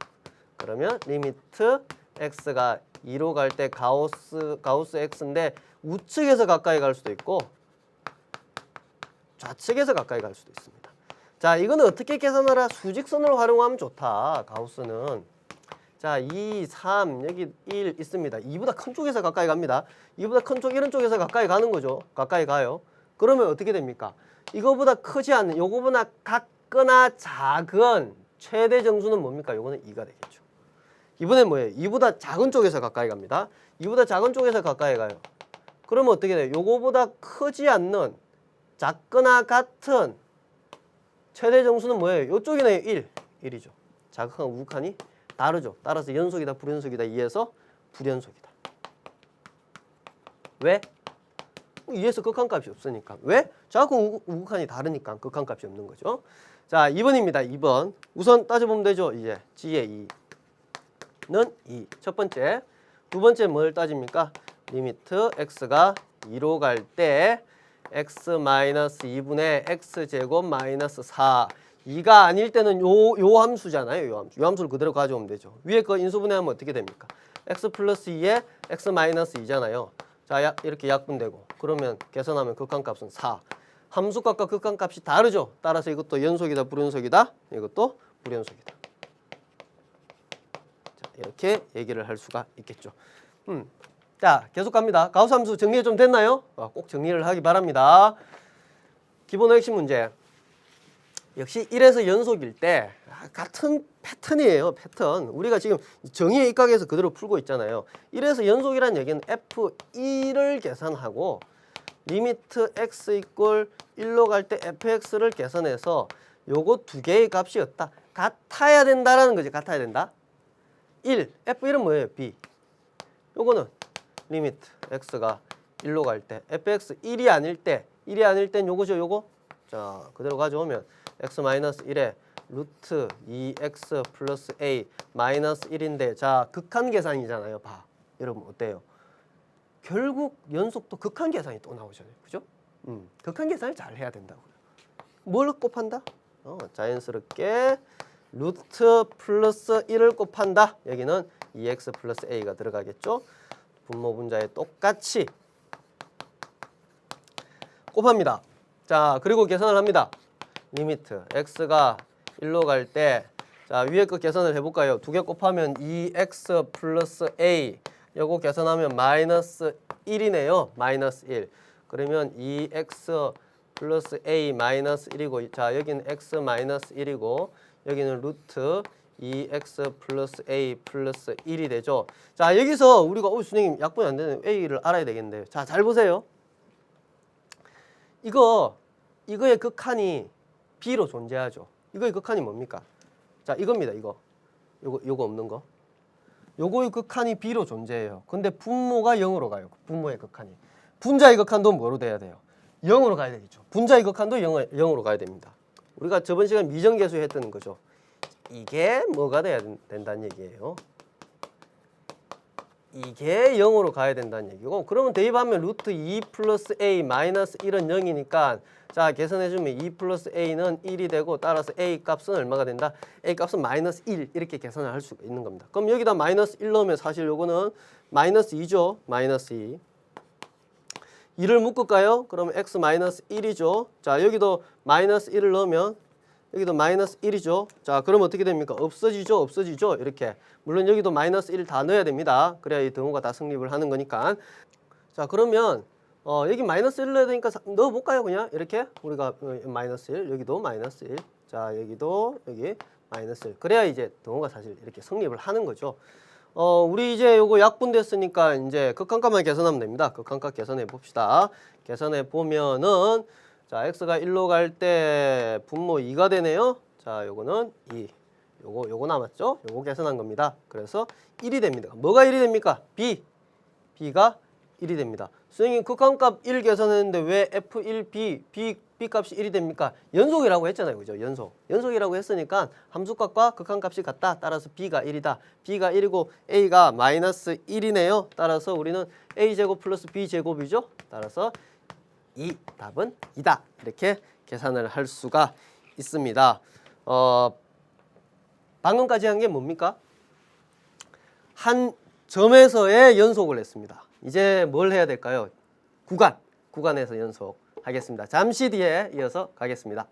그러면 리미트 x가 2로 갈 때 가우스 x인데 우측에서 가까이 갈 수도 있고 좌측에서 가까이 갈 수도 있습니다. 자, 이거는 어떻게 계산하라? 수직선을 활용하면 좋다. 가우스는. 자, 2, 3, 여기 1 있습니다. 2보다 큰 쪽에서 가까이 갑니다. 2보다 큰 쪽, 이런 쪽에서 가까이 가는 거죠. 가까이 가요. 그러면 어떻게 됩니까? 이거보다 크지 않는, 요거보다 같거나 작은 최대 정수는 뭡니까? 요거는 2가 되겠죠. 이번엔 뭐예요? 2보다 작은 쪽에서 가까이 갑니다. 2보다 작은 쪽에서 가까이 가요. 그러면 어떻게 돼요? 요거보다 크지 않는 작거나 같은 최대 정수는 뭐예요? 요쪽이네요. 1이죠. 자극한 우극한이 다르죠. 따라서 연속이다, 불연속이다, 2에서 불연속이다. 왜? 2에서 극한값이 없으니까. 왜? 자극한 우극한이 다르니까 극한값이 없는 거죠. 자, 2번입니다. 2번. 우선 따져보면 되죠. 이제 g의 2는 2. 첫 번째. 두 번째 뭘 따집니까? 리미트 x가 2로 갈 때 x-2분의 x제곱 마이너스 4 2가 아닐 때는 요 함수잖아요. 요 함수를 그대로 가져오면 되죠. 위에 거 인수분해하면 어떻게 됩니까? x 플러스 2에 x 마이너스 2잖아요. 자, 이렇게 약분되고 그러면 계산하면 극한값은 4 함수값과 극한값이 다르죠. 따라서 이것도 연속이다 불연속이다. 이것도 불연속이다. 자, 이렇게 얘기를 할 수가 있겠죠. 자, 계속 갑니다. 가우스 함수 정리 좀 됐나요? 꼭 정리를 하기 바랍니다. 기본의 핵심 문제. 역시 1에서 연속일 때 같은 패턴이에요. 패턴. 우리가 지금 정의에 입각해서 그대로 풀고 있잖아요. 1에서 연속이라는 얘기는 F2를 계산하고 리미트 x 이꼴 1로 갈 때 fx를 계산해서 요거 두 개의 값이 같아야 된다라는 거지. 같아야 된다. 1. F1은 뭐예요? B. 요거는 리미트 x가 1로 갈 때 fx 1이 아닐 땐 요거죠. 요거. 자, 그대로 가져오면 x-1에 루트 2x 플러스 a 마이너스 1인데 자, 극한 계산이잖아요. 봐. 여러분 어때요? 결국 연속도 극한 계산이 또 나오잖아요. 그죠? 극한 계산을 잘 해야 된다고요. 뭘 곱한다? 자연스럽게 루트 플러스 1을 곱한다. 여기는 2x 플러스 a가 들어가겠죠? 분모 분자에 똑같이 곱합니다. 자, 그리고 계산을 합니다. 리미트 x가 1로 갈 때 자, 위에 거 계산을 해볼까요? 두 개 곱하면 2x 플러스 a 요거 계산하면 마이너스 1이네요. 마이너스 1. 그러면 2x 플러스 a 마이너스 1이고 자, 여기는 x 마이너스 1이고 여기는 루트 2x 플러스 a 플러스 1이 되죠. 자, 여기서 우리가 선생님 약분이 안 되는 a를 알아야 되겠는데 자, 잘 보세요. 이거의 극한이 b로 존재하죠. 이거의 극한이 뭡니까? 자, 이겁니다. 요거 없는 거. 요거의 극한이 b로 존재해요. 근데 분모가 0으로 가요. 분모의 극한이. 분자의 극한도 뭐로 돼야 돼요? 0으로 가야 되겠죠. 분자의 극한도 0으로 가야 됩니다. 우리가 저번 시간 미정계수 했던 거죠. 이게 뭐가 돼야 된다는 얘기예요. 이게 0으로 가야 된다는 얘기고, 그러면 대입하면 루트 2 플러스 a 마이너스 1은 0이니까 자 계산해주면 2 플러스 a는 1이 되고, 따라서 a 값은 얼마가 된다? a 값은 마이너스 1 이렇게 계산을 할 수가 있는 겁니다. 그럼 여기다 마이너스 1 넣으면 사실 요거는 마이너스 2죠. 마이너스 2. 2를 묶을까요? 그러면 x 마이너스 1이죠. 자 여기도 마이너스 1을 넣으면 여기도 마이너스 1이죠. 자 그럼 어떻게 됩니까? 없어지죠. 없어지죠. 이렇게. 물론 여기도 마이너스 1 다 넣어야 됩니다. 그래야 이 등호가 다 성립을 하는 거니까. 자 그러면 여기 마이너스 1 넣어야 되니까 넣어볼까요? 그냥 이렇게 우리가 마이너스 1 여기도 마이너스 1 자 여기도 여기 마이너스 1 그래야 이제 등호가 사실 이렇게 성립을 하는 거죠. 우리 이제 요거 약분됐으니까 이제 극한값만 계산하면 됩니다. 극한값 계산해 봅시다. 계산해 보면은 자 x가 1로 갈 때 분모 2가 되네요. 자 요거는 2 요거 남았죠? 요거 계산한 겁니다. 그래서 1이 됩니다. 뭐가 1이 됩니까? b가 1이 됩니다. 선생님 극한값 1 계산했는데 왜 f1b b 값이 1이 됩니까? 연속이라고 했잖아요. 그죠? 연속이라고 했으니까 함수값과 극한값이 같다. 따라서 b가 1이다. b가 1이고 a가 마이너스 1이네요. 따라서 우리는 a제곱 플러스 b제곱이죠. 따라서 이 답은 2다. 이렇게 계산을 할 수가 있습니다. 방금까지 한 게 뭡니까? 한 점에서의 연속을 했습니다. 이제 뭘 해야 될까요? 구간에서 연속하겠습니다. 잠시 뒤에 이어서 가겠습니다.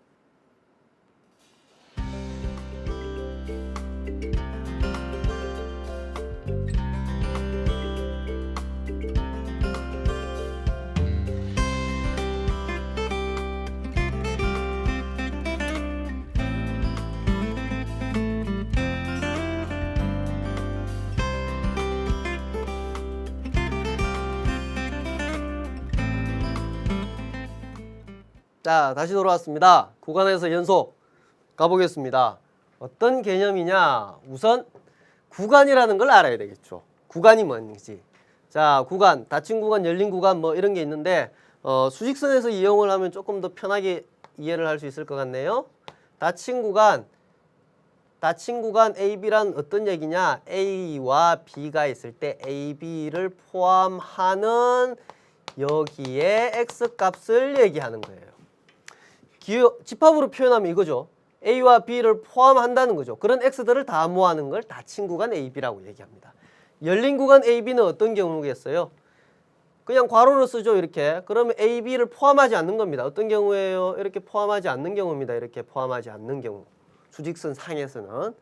자, 다시 돌아왔습니다. 구간에서 연속 가보겠습니다. 어떤 개념이냐? 우선 구간이라는 걸 알아야 되겠죠. 구간이 뭔지. 자, 구간, 닫힌 구간, 열린 구간 뭐 이런 게 있는데 수직선에서 이용을 하면 조금 더 편하게 이해를 할 수 있을 것 같네요. 닫힌 구간 AB란 어떤 얘기냐? A와 B가 있을 때 AB를 포함하는 여기에 X값을 얘기하는 거예요. 집합으로 표현하면 이거죠. A와 B를 포함한다는 거죠. 그런 X들을 다 모아는 걸 닫힌 구간 AB라고 얘기합니다. 열린 구간 AB는 어떤 경우겠어요? 그냥 괄호로 쓰죠. 이렇게. 그러면 AB를 포함하지 않는 겁니다. 어떤 경우예요? 이렇게 포함하지 않는 경우입니다. 이렇게 포함하지 않는 경우. 수직선 상에서는.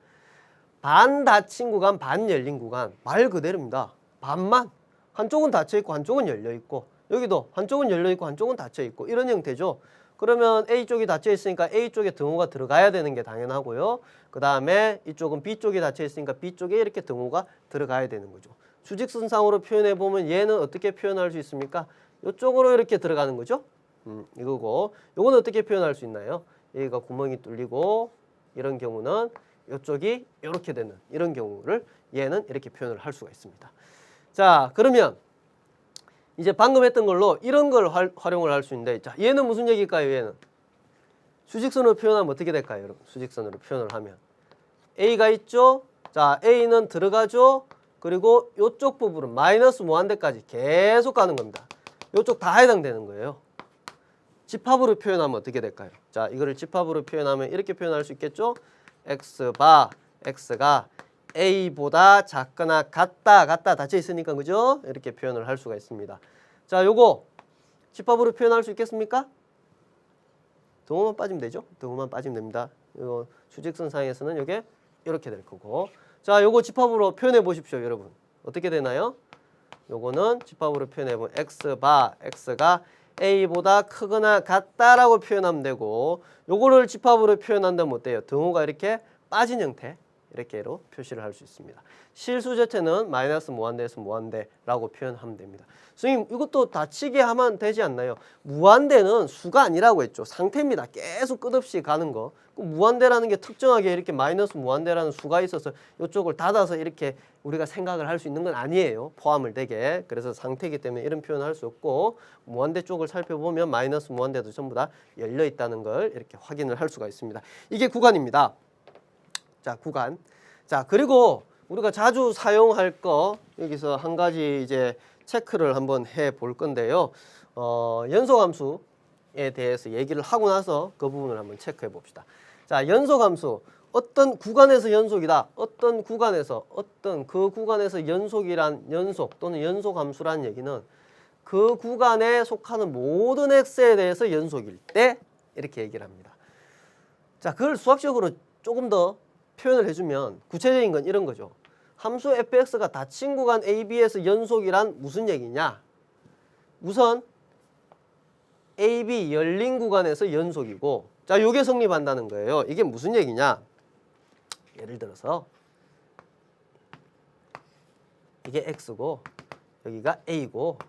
반 닫힌 구간, 반 열린 구간. 말 그대로입니다. 반만. 한쪽은 닫혀있고 한쪽은 열려있고, 여기도 한쪽은 열려있고 한쪽은 닫혀있고, 이런 형태죠. 그러면 A쪽이 닫혀있으니까 A쪽에 등호가 들어가야 되는 게 당연하고요. 그 다음에 이쪽은 B쪽이 닫혀있으니까 B쪽에 이렇게 등호가 들어가야 되는 거죠. 수직선상으로 표현해보면 얘는 어떻게 표현할 수 있습니까? 이쪽으로 이렇게 들어가는 거죠. 이거고, 요건 어떻게 표현할 수 있나요? 여기가 구멍이 뚫리고, 이런 경우는 이쪽이 이렇게 되는 이런 경우를 얘는 이렇게 표현을 할 수가 있습니다. 자, 그러면 이제 방금 했던 걸로 이런 걸 활용을 할 수 있는데, 자, 얘는 무슨 얘기일까요? 얘는 수직선으로 표현하면 어떻게 될까요? 여러분, 수직선으로 표현을 하면 A가 있죠. 자, A는 들어가죠. 그리고 이쪽 부분은 마이너스 무한대까지 계속 가는 겁니다. 이쪽 다 해당되는 거예요. 집합으로 표현하면 어떻게 될까요? 자, 이거를 집합으로 표현하면 이렇게 표현할 수 있겠죠. X가 A보다 작거나 같다 닫혀 있으니까, 그죠? 이렇게 표현을 할 수가 있습니다. 자, 요거 집합으로 표현할 수 있겠습니까? 등호만 빠지면 되죠? 등호만 빠지면 됩니다. 요 수직선상에서는 이게 이렇게 될 거고. 자, 요거 집합으로 표현해 보십시오, 여러분. 어떻게 되나요? 요거는 집합으로 표현해 보면 X가 A보다 크거나 같다라고 표현하면 되고, 요거를 집합으로 표현한다면 어때요? 등호가 이렇게 빠진 형태. 이렇게로 표시를 할 수 있습니다. 실수 자체는 마이너스 무한대에서 무한대라고 표현하면 됩니다. 선생님 이것도 다치게 하면 되지 않나요? 무한대는 수가 아니라고 했죠. 상태입니다. 계속 끝없이 가는 거. 무한대라는 게 특정하게 이렇게 마이너스 무한대라는 수가 있어서 이쪽을 닫아서 이렇게 우리가 생각을 할 수 있는 건 아니에요. 포함을 되게. 그래서 상태이기 때문에 이런 표현을 할 수 없고 무한대 쪽을 살펴보면 마이너스 무한대도 전부 다 열려 있다는 걸 이렇게 확인을 할 수가 있습니다. 이게 구간입니다. 자, 구간. 자, 그리고 우리가 자주 사용할 거 여기서 한 가지 이제 체크를 한번 해 볼 건데요. 연소함수에 대해서 얘기를 하고 나서 그 부분을 한번 체크해 봅시다. 자, 연소함수. 어떤 구간에서 연속이다. 어떤 구간에서 그 구간에서 연속이란 연속 또는 연속함수란 얘기는 그 구간에 속하는 모든 x에 대해서 연속일 때 이렇게 얘기를 합니다. 자, 그걸 수학적으로 조금 더 표현을 해주면 구체적인 건 이런 거죠. 함수 fx가 닫힌 구간 AB에서 연속이란 무슨 얘기냐? 우선 AB 열린 구간에서 연속이고, 자, 요게 성립한다는 거예요. 이게 무슨 얘기냐? 예를 들어서 이게 x고 여기가 a고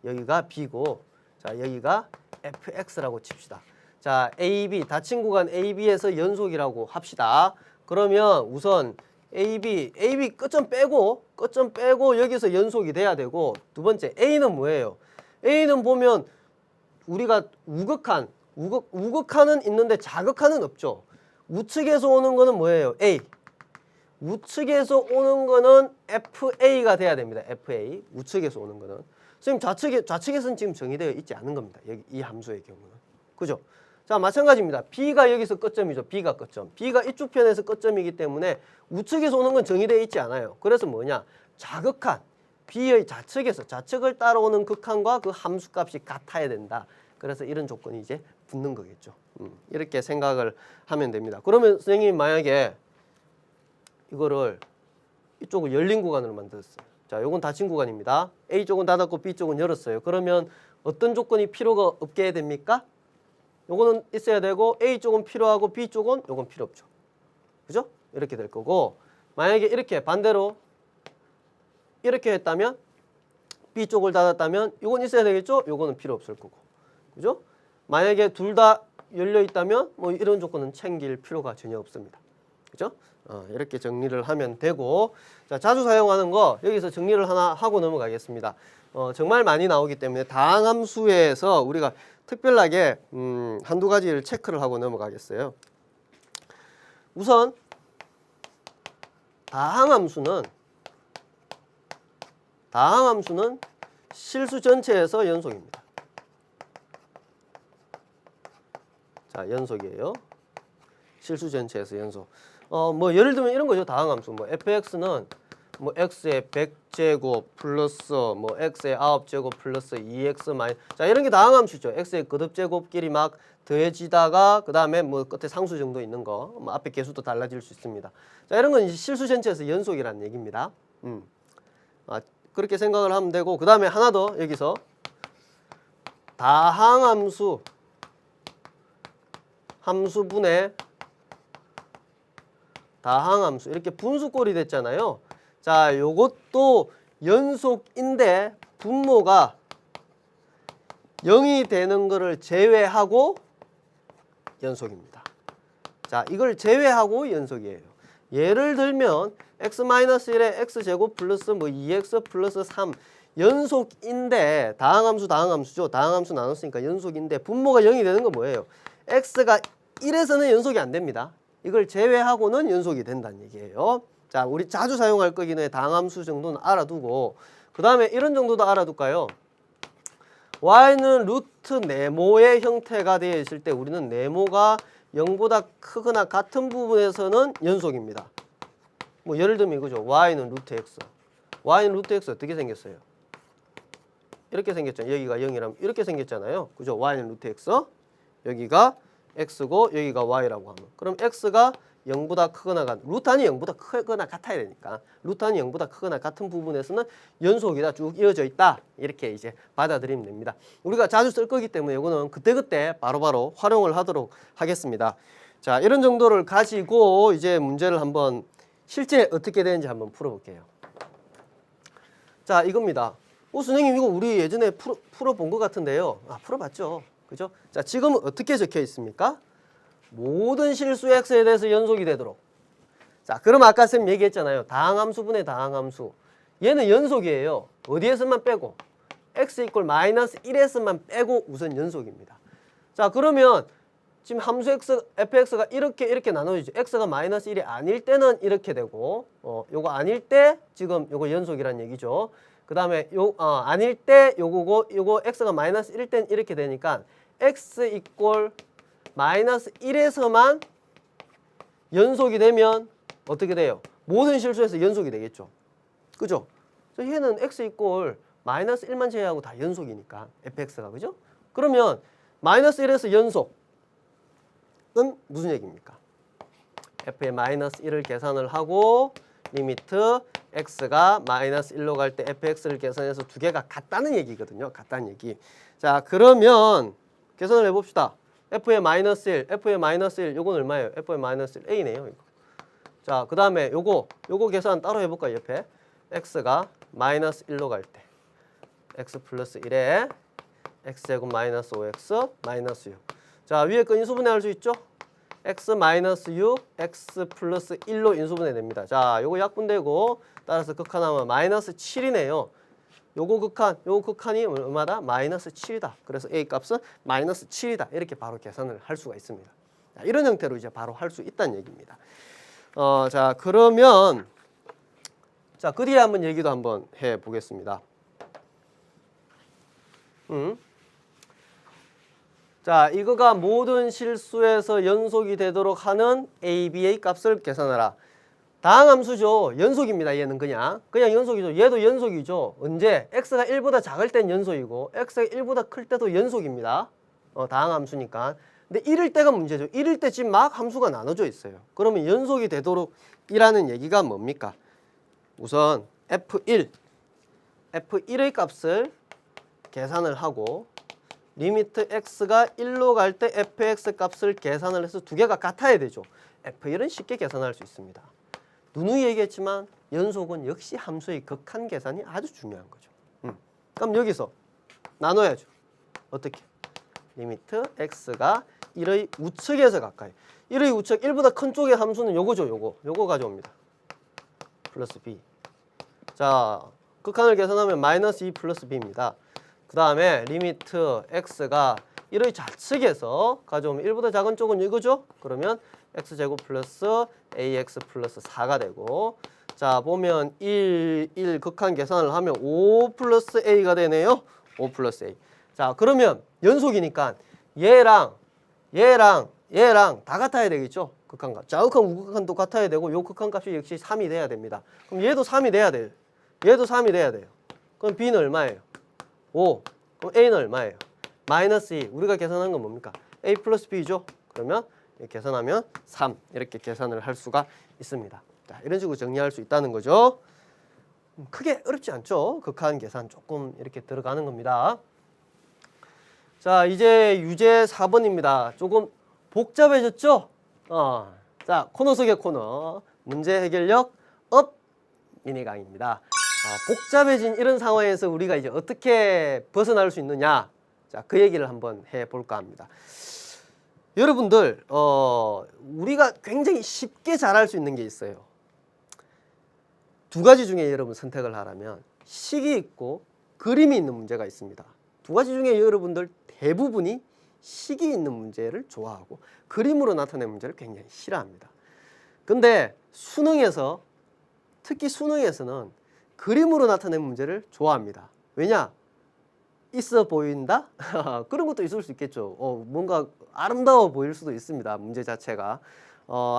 여기가 b고, 자, 여기가 fx라고 칩시다. 자, AB 닫힌 구간 AB에서 연속이라고 합시다. 그러면 우선 AB 끝점 빼고 여기서 연속이 돼야 되고, 두 번째 A는 뭐예요? A는 보면 우리가 우극한은 있는데 자극한은 없죠. 우측에서 오는 거는 뭐예요? A. 우측에서 오는 거는 FA가 돼야 됩니다. FA. 우측에서 오는 거는. 선생님 좌측에서는 지금 정의되어 있지 않은 겁니다. 여기 이 함수의 경우는. 그죠? 자, 마찬가지입니다. B가 여기서 끝점이죠. B가 끝점. B가 이쪽 편에서 끝점이기 때문에 우측에서 오는 건 정의되어 있지 않아요. 그래서 뭐냐? 자극한 B의 좌측을 따라오는 극한과 그 함수값이 같아야 된다. 그래서 이런 조건이 이제 붙는 거겠죠. 이렇게 생각을 하면 됩니다. 그러면 선생님이 만약에 이거를 이쪽을 열린 구간으로 만들었어요. 자, 요건 닫힌 구간입니다. A쪽은 닫았고 B쪽은 열었어요. 그러면 어떤 조건이 필요가 없게 됩니까? 요거는 있어야 되고 A쪽은 필요하고 B쪽은 요건 필요 없죠. 그죠? 이렇게 될 거고, 만약에 이렇게 반대로 이렇게 했다면 B쪽을 닫았다면 요건 있어야 되겠죠? 요거는 필요 없을 거고. 그죠? 만약에 둘 다 열려 있다면 뭐 이런 조건은 챙길 필요가 전혀 없습니다. 그죠? 이렇게 정리를 하면 되고, 자, 자주 사용하는 거 여기서 정리를 하나 하고 넘어가겠습니다. 정말 많이 나오기 때문에 다항함수에서 우리가 특별하게 한두 가지를 체크를 하고 넘어가겠어요. 우선 다항함수는 실수 전체에서 연속입니다. 자, 연속이에요. 실수 전체에서 연속. 뭐 예를 들면 이런 거죠. 다항함수. 뭐 fx는 뭐 x의 100제곱 플러스 뭐 x의 9제곱 플러스 2x 마이너스, 자, 이런 게 다항함수죠. x의 거듭제곱끼리 막 더해지다가 그 다음에 뭐 끝에 상수 정도 있는 거, 뭐 앞에 개수도 달라질 수 있습니다. 자, 이런 건 이제 실수 전체에서 연속이라는 얘기입니다. 그렇게 생각을 하면 되고, 그 다음에 하나 더 여기서 다항함수 함수분의 다항함수 이렇게 분수꼴이 됐잖아요. 자, 요것도 연속인데 분모가 0이 되는 거를 제외하고 연속입니다. 자, 이걸 제외하고 연속이에요. 예를 들면 x-1에 x제곱 플러스 뭐 2x 플러스 3 연속인데 다항함수죠. 다항함수 나눴으니까 연속인데 분모가 0이 되는 건 뭐예요? x가 1에서는 연속이 안 됩니다. 이걸 제외하고는 연속이 된다는 얘기예요. 자, 우리 자주 사용할 거긴 해. 다항함수 정도는 알아두고, 그 다음에 이런 정도도 알아둘까요? y는 루트 네모의 형태가 되어 있을 때 우리는 네모가 0보다 크거나 같은 부분에서는 연속입니다. 뭐 예를 들면 이거죠. y는 루트 x. y는 루트 x 어떻게 생겼어요? 이렇게 생겼잖아요. 여기가 0이라면 이렇게 생겼잖아요. 그죠? y는 루트 x. 여기가 x고 여기가 y라고 하면, 그럼 x가 0보다 크거나 루트안이 0보다 크거나 같아야 되니까 루트안이 0보다 크거나 같은 부분에서는 연속이다, 쭉 이어져 있다, 이렇게 이제 받아들이면 됩니다. 우리가 자주 쓸 거기 때문에 이거는 그때그때 바로바로 활용을 하도록 하겠습니다. 자, 이런 정도를 가지고 이제 문제를 한번 실제 어떻게 되는지 한번 풀어볼게요. 자, 이겁니다. 선생님 이거 우리 예전에 풀어본 것 같은데요. 풀어봤죠. 그죠? 자, 지금은 어떻게 적혀 있습니까? 모든 실수 x에 대해서 연속이 되도록. 자, 그럼 아까 쌤 얘기했잖아요. 다항함수분의 다항함수. 얘는 연속이에요. 어디에서만 빼고? x 이퀄 마이너스 1에서만 빼고 우선 연속입니다. 자, 그러면 지금 함수 fx가 이렇게 나눠지죠. x가 마이너스 1이 아닐 때는 이렇게 되고, 요거 아닐 때 지금 요거 연속이란 얘기죠. 그 다음에 아닐 때 요거 x가 마이너스 1일 땐 이렇게 되니까 x 이퀄 마이너스 1에서만 연속이 되면 어떻게 돼요? 모든 실수에서 연속이 되겠죠. 그죠? 그래서 얘는 x 이퀄 마이너스 1만 제외하고 다 연속이니까 fx가 그죠? 그러면 마이너스 1에서 연속은 무슨 얘기입니까? f의 마이너스 1을 계산을 하고 리미트 x가 마이너스 1로 갈 때 fx를 계산해서 두 개가 같다는 얘기거든요. 같다는 얘기. 자, 그러면 계산을 해봅시다. f의 마이너스 1, f의 마이너스 1, 요건 얼마예요? f의 마이너스 1, a네요. 자, 그 다음에 요거 계산 따로 해볼까요? 옆에 x가 마이너스 1로 갈 때 x 플러스 1에 x제곱 마이너스 5x 마이너스 6. 자, 위에 거 인수분해할 수 있죠? x 마이너스 6, x 플러스 1로 인수분해 됩니다. 자, 요거 약분되고 따라서 극한하면 마이너스 7이네요. 요거 극한이 얼마다? 마이너스 7이다. 그래서 a 값은 마이너스 7이다. 이렇게 바로 계산을 할 수가 있습니다. 자, 이런 형태로 이제 바로 할 수 있다는 얘기입니다. 자, 그러면 자, 그 뒤에 한번 얘기도 한번 해 보겠습니다. 자, 이거가 모든 실수에서 연속이 되도록 하는 a, b의 값을 계산하라. 다항함수죠. 연속입니다. 얘는 그냥 연속이죠. 얘도 연속이죠. 언제? x가 1보다 작을 땐 연속이고 x가 1보다 클 때도 연속입니다. 다항함수니까. 근데 이럴 때가 문제죠. 이럴 때 지금 막 함수가 나눠져 있어요. 그러면 연속이 되도록 이라는 얘기가 뭡니까? 우선 F1의 값을 계산을 하고 리미트 x가 1로 갈 때 fx 값을 계산을 해서 두 개가 같아야 되죠. F1은 쉽게 계산할 수 있습니다. 누누이 얘기했지만 연속은 역시 함수의 극한 계산이 아주 중요한 거죠. 그럼 여기서 나눠야죠. 어떻게? 리미트 x가 1의 우측에서 가까이. 1의 우측 1보다 큰 쪽의 함수는 요거죠. 요거 가져옵니다. 플러스 b. 자, 극한을 계산하면 마이너스 2 플러스 b입니다. 그 다음에 리미트 x가 1의 좌측에서 가져오면 1보다 작은 쪽은 이거죠? 그러면 x제곱 플러스 ax 플러스 4가 되고, 자, 보면 1 극한 계산을 하면 5 플러스 a가 되네요. 5 플러스 a. 자, 그러면 연속이니까 얘랑 다 같아야 되겠죠? 극한값. 좌극한 우극한도 같아야 되고 요 극한값이 역시 3이 돼야 됩니다. 그럼 얘도 3이 돼야 돼요. 얘도 3이 돼야 돼요. 그럼 b는 얼마예요? 5. 그럼 a는 얼마예요? 마이너스 2. 우리가 계산한 건 뭡니까? a 플러스 b죠? 그러면 계산하면 3. 이렇게 계산을 할 수가 있습니다. 자, 이런 식으로 정리할 수 있다는 거죠. 크게 어렵지 않죠? 극한 계산 조금 이렇게 들어가는 겁니다. 자, 이제 유제 4번입니다. 조금 복잡해졌죠? 자, 코너 속의 코너. 문제 해결력 업 미니 강의입니다. 복잡해진 이런 상황에서 우리가 이제 어떻게 벗어날 수 있느냐? 자, 그 얘기를 한번 해볼까 합니다. 여러분들, 우리가 굉장히 쉽게 잘할 수 있는 게 있어요. 두 가지 중에 여러분 선택을 하라면 식이 있고 그림이 있는 문제가 있습니다. 두 가지 중에 여러분들 대부분이 식이 있는 문제를 좋아하고 그림으로 나타낸 문제를 굉장히 싫어합니다. 근데 수능에서, 특히 수능에서는 그림으로 나타낸 문제를 좋아합니다. 왜냐? 있어 보인다? 그런 것도 있을 수 있겠죠. 뭔가 아름다워 보일 수도 있습니다. 문제 자체가.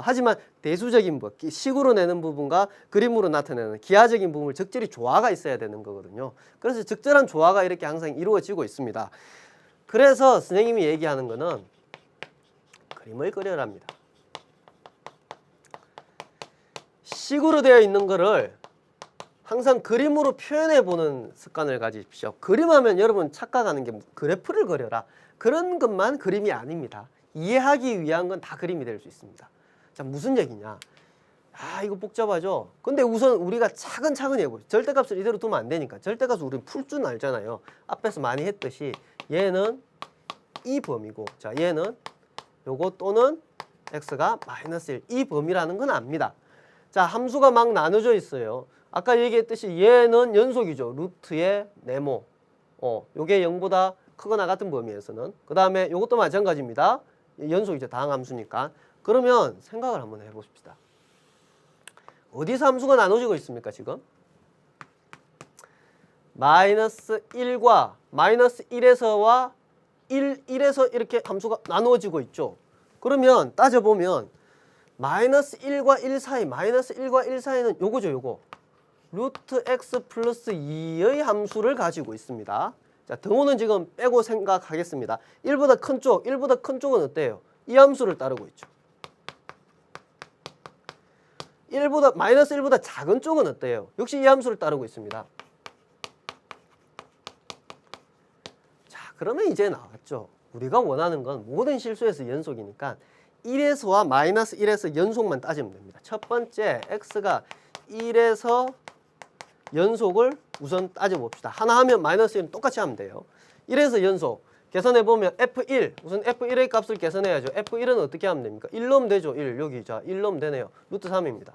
하지만 대수적인 부, 식으로 내는 부분과 그림으로 나타내는 기하적인 부분을 적절히 조화가 있어야 되는 거거든요. 그래서 적절한 조화가 이렇게 항상 이루어지고 있습니다. 그래서 선생님이 얘기하는 거는 그림을 그려랍니다. 식으로 되어 있는 거를 항상 그림으로 표현해 보는 습관을 가지십시오. 그림하면 여러분 착각하는 게 그래프를 그려라. 그런 것만 그림이 아닙니다. 이해하기 위한 건 다 그림이 될 수 있습니다. 자, 무슨 얘기냐? 이거 복잡하죠. 근데 우선 우리가 차근차근히 해보죠. 절대값을 이대로 두면 안 되니까. 절대값을 우리는 풀 줄 알잖아요. 앞에서 많이 했듯이 얘는 이 범위고, 자 얘는 요거 또는 x가 마이너스 1, 이 범위라는 건 압니다. 자, 함수가 막 나눠져 있어요. 아까 얘기했듯이 얘는 연속이죠. 루트의 네모. 요게 0보다 크거나 같은 범위에서는. 그 다음에 요것도 마찬가지입니다. 연속이죠. 다항함수니까. 그러면 생각을 한번 해보십시다. 어디서 함수가 나눠지고 있습니까, 지금? 마이너스 1과 마이너스 1에서와 1에서 이렇게 함수가 나누어지고 있죠. 그러면 따져보면 마이너스 1과 1 사이, 마이너스 1과 1 사이는 요거죠, 요거. 루트 x 플러스 2의 함수를 가지고 있습니다. 자, 등호는 지금 빼고 생각하겠습니다. 1보다 큰 쪽, 1보다 큰 쪽은 어때요? 이 함수를 따르고 있죠. 마이너스 1보다 작은 쪽은 어때요? 역시 이 함수를 따르고 있습니다. 자, 그러면 이제 나왔죠. 우리가 원하는 건 모든 실수에서 연속이니까 1에서와 마이너스 1에서 연속만 따지면 됩니다. 첫 번째 x가 1에서 연속을 우선 따져봅시다. 하나 하면 마이너스 1은 똑같이 하면 돼요. 1에서 연속 계산해보면 f1, 우선 f1의 값을 계산해야죠. f1은 어떻게 하면 됩니까? 1 넣으면 되죠. 1, 여기 자 1 넣으면 되네요. 루트 3입니다.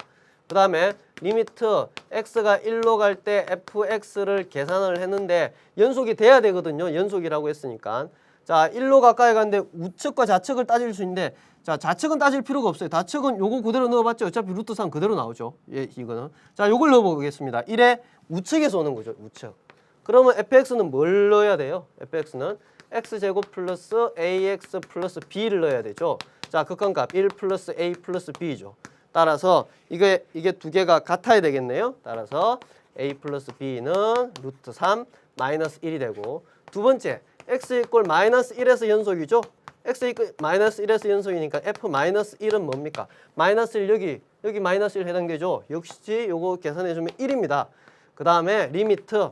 그 다음에 리미트 x가 1로 갈 때 fx를 계산을 했는데 연속이 돼야 되거든요. 연속이라고 했으니까. 자, 1로 가까이 가는데 우측과 좌측을 따질 수 있는데, 자, 좌측은 따질 필요가 없어요. 좌측은 요거 그대로 넣어봤죠. 어차피 루트 3 그대로 나오죠. 예, 이거는. 자, 요걸 넣어보겠습니다. 1에 우측에서 오는 거죠. 우측. 그러면 fx는 뭘 넣어야 돼요? fx는 x제곱 플러스 ax 플러스 b를 넣어야 되죠. 자, 극한값 1 플러스 a 플러스 b죠. 따라서 이게 두 개가 같아야 되겠네요. 따라서 a 플러스 b는 루트 3 마이너스 1이 되고, 두 번째 x 이꼴 마이너스 1에서 연속이죠. x 이꼴 마이너스 1에서 연속이니까 f 마이너스 1은 뭡니까? 마이너스 1 여기 마이너스 1 해당되죠. 역시 요거 계산해주면 1입니다. 그 다음에 리미트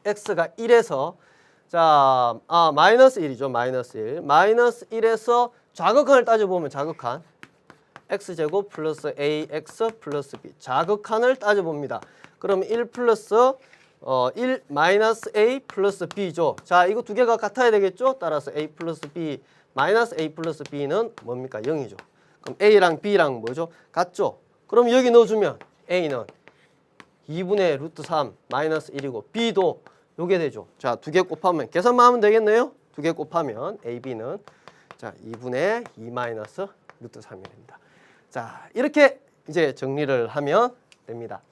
x가 1에서 마이너스 1이죠. 마이너스 1. 마이너스 1에서 좌극한을 따져보면 좌극한 x제곱 플러스 ax 플러스 b. 좌극한을 따져봅니다. 그럼 1 플러스 1 마이너스 a 플러스 b죠. 자, 이거 두 개가 같아야 되겠죠? 따라서 a 플러스 b 마이너스 a 플러스 b는 뭡니까? 0이죠. 그럼 a랑 b랑 뭐죠? 같죠? 그럼 여기 넣어주면 a는 2분의 루트 3 마이너스 1이고 b도 요게 되죠. 자, 두 개 곱하면 계산만 하면 되겠네요. 두 개 곱하면 a, b는 자 2분의 2 마이너스 루트 3이 됩니다. 자, 이렇게 이제 정리를 하면 됩니다.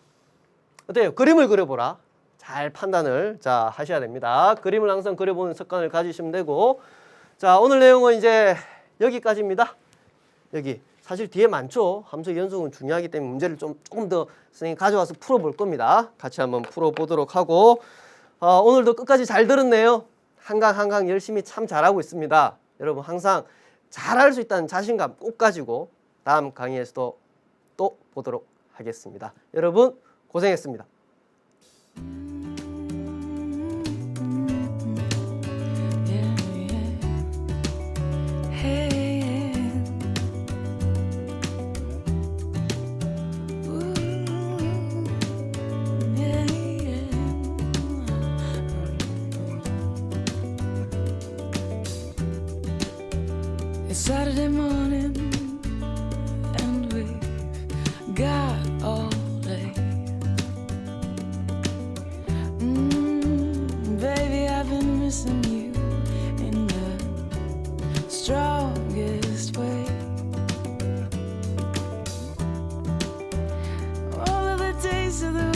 어때요? 그림을 그려보라. 잘 판단을 하셔야 됩니다. 그림을 항상 그려보는 습관을 가지시면 되고, 자, 오늘 내용은 이제 여기까지입니다. 여기 사실 뒤에 많죠. 함수 연속은 중요하기 때문에 문제를 조금 더 선생님이 가져와서 풀어볼 겁니다. 같이 한번 풀어보도록 하고, 오늘도 끝까지 잘 들었네요. 한강 열심히 참 잘하고 있습니다. 여러분 항상 잘할 수 있다는 자신감 꼭 가지고 다음 강의에서도 또 보도록 하겠습니다. 여러분 고생했습니다. It's Saturday morning and we've got all day. Baby, I've been missing you in the strongest way. All of the days of the